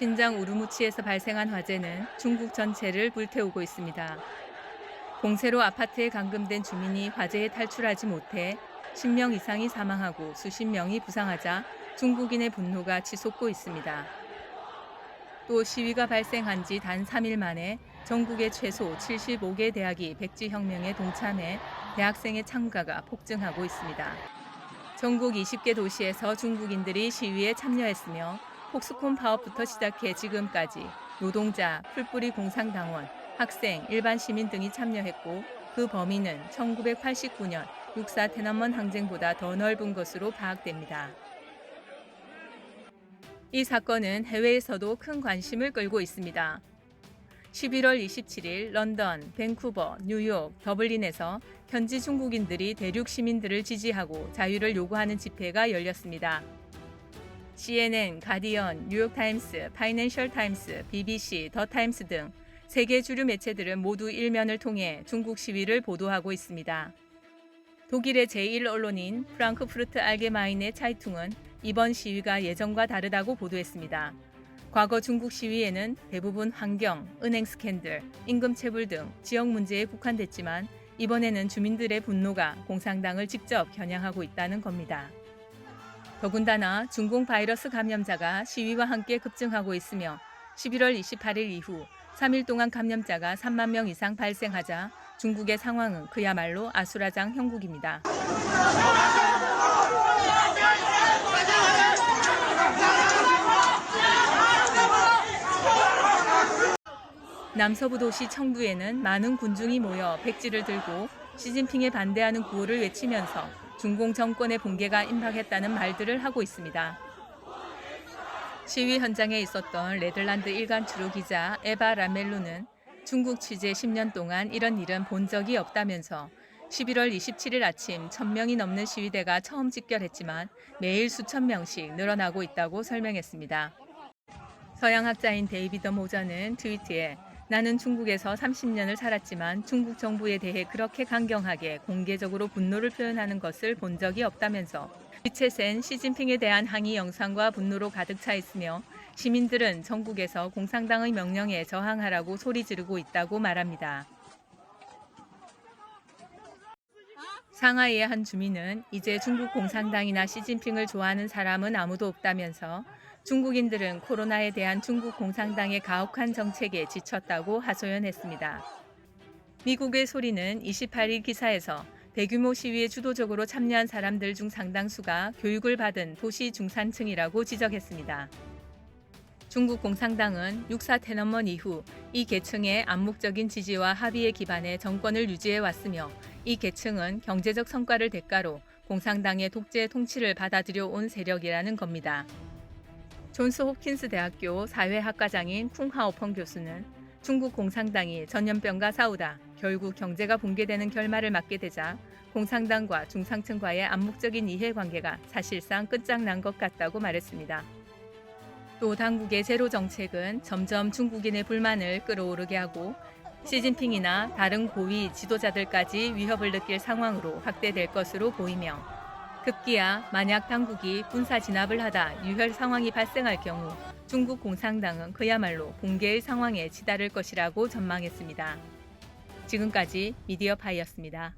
신장 우르무치에서 발생한 화재는 중국 전체를 불태우고 있습니다. 공세로 아파트에 감금된 주민이 화재에 탈출하지 못해 10명 이상이 사망하고 수십 명이 부상하자 중국인의 분노가 치솟고 있습니다. 또 시위가 발생한 지 단 3일 만에 전국의 최소 75개 대학이 백지혁명에 동참해 대학생의 참가가 폭증하고 있습니다. 전국 20개 도시에서 중국인들이 시위에 참여했으며 폭스콘 파업부터 시작해 지금까지 노동자, 풀뿌리 공상당원, 학생, 일반 시민 등이 참여했고 그 범위는 1989년 6.4 天安门 항쟁보다 더 넓은 것으로 파악됩니다. 이 사건은 해외에서도 큰 관심을 끌고 있습니다. 11월 27일 런던, 밴쿠버, 뉴욕, 더블린에서 현지 중국인들이 대륙 시민들을 지지하고 자유를 요구하는 집회가 열렸습니다. CNN, 가디언, 뉴욕타임스, 파이낸셜 타임스, BBC, 더 타임스 등 세계 주류 매체들은 모두 일면을 통해 중국 시위를 보도하고 있습니다. 독일의 제1언론인 프랑크푸르트 알게마인의 차이퉁은 이번 시위가 예전과 다르다고 보도했습니다. 과거 중국 시위에는 대부분 환경, 은행 스캔들, 임금 체불 등 지역 문제에 국한됐지만 이번에는 주민들의 분노가 공산당을 직접 겨냥하고 있다는 겁니다. 더군다나 중공 바이러스 감염자가 시위와 함께 급증하고 있으며 11월 28일 이후 3일 동안 감염자가 3만 명 이상 발생하자 중국의 상황은 그야말로 아수라장 형국입니다. 남서부 도시 청두에는 많은 군중이 모여 백지를 들고 시진핑에 반대하는 구호를 외치면서 중공 정권의 붕괴가 임박했다는 말들을 하고 있습니다. 시위 현장에 있었던 네덜란드 일간추루 기자 에바 라멜루는 중국 취재 10년 동안 이런 일은 본 적이 없다면서 11월 27일 아침 1,000명이 넘는 시위대가 처음 집결했지만 매일 수천 명씩 늘어나고 있다고 설명했습니다. 서양학자인 데이비드 모저는 트위트에 나는 중국에서 30년을 살았지만 중국 정부에 대해 그렇게 강경하게 공개적으로 분노를 표현하는 것을 본 적이 없다면서 위챗엔 시진핑에 대한 항의 영상과 분노로 가득 차 있으며 시민들은 전국에서 공산당의 명령에 저항하라고 소리 지르고 있다고 말합니다. 상하이의 한 주민은 이제 중국 공산당이나 시진핑을 좋아하는 사람은 아무도 없다면서 중국인들은 코로나에 대한 중국 공산당의 가혹한 정책에 지쳤다고 하소연했습니다. 미국의 소리는 28일 기사에서 대규모 시위에 주도적으로 참여한 사람들 중 상당수가 교육을 받은 도시 중산층이라고 지적했습니다. 중국 공산당은 6.4 天安門 이후 이 계층의 암묵적인 지지와 합의에 기반해 정권을 유지해 왔으며 이 계층은 경제적 성과를 대가로 공산당의 독재 통치를 받아들여 온 세력이라는 겁니다. 존스 홉킨스 대학교 사회학과장인 쿵하오펑 교수는 중국 공산당이 전염병과 싸우다 결국 경제가 붕괴되는 결말을 맞게 되자 공산당과 중상층과의 암묵적인 이해관계가 사실상 끝장난 것 같다고 말했습니다. 또 당국의 제로 정책은 점점 중국인의 불만을 끌어오르게 하고 시진핑이나 다른 고위 지도자들까지 위협을 느낄 상황으로 확대될 것으로 보이며 급기야 만약 당국이 군사 진압을 하다 유혈 상황이 발생할 경우 중국 공산당은 그야말로 붕괴의 상황에 치달을 것이라고 전망했습니다. 지금까지 미디어파이였습니다.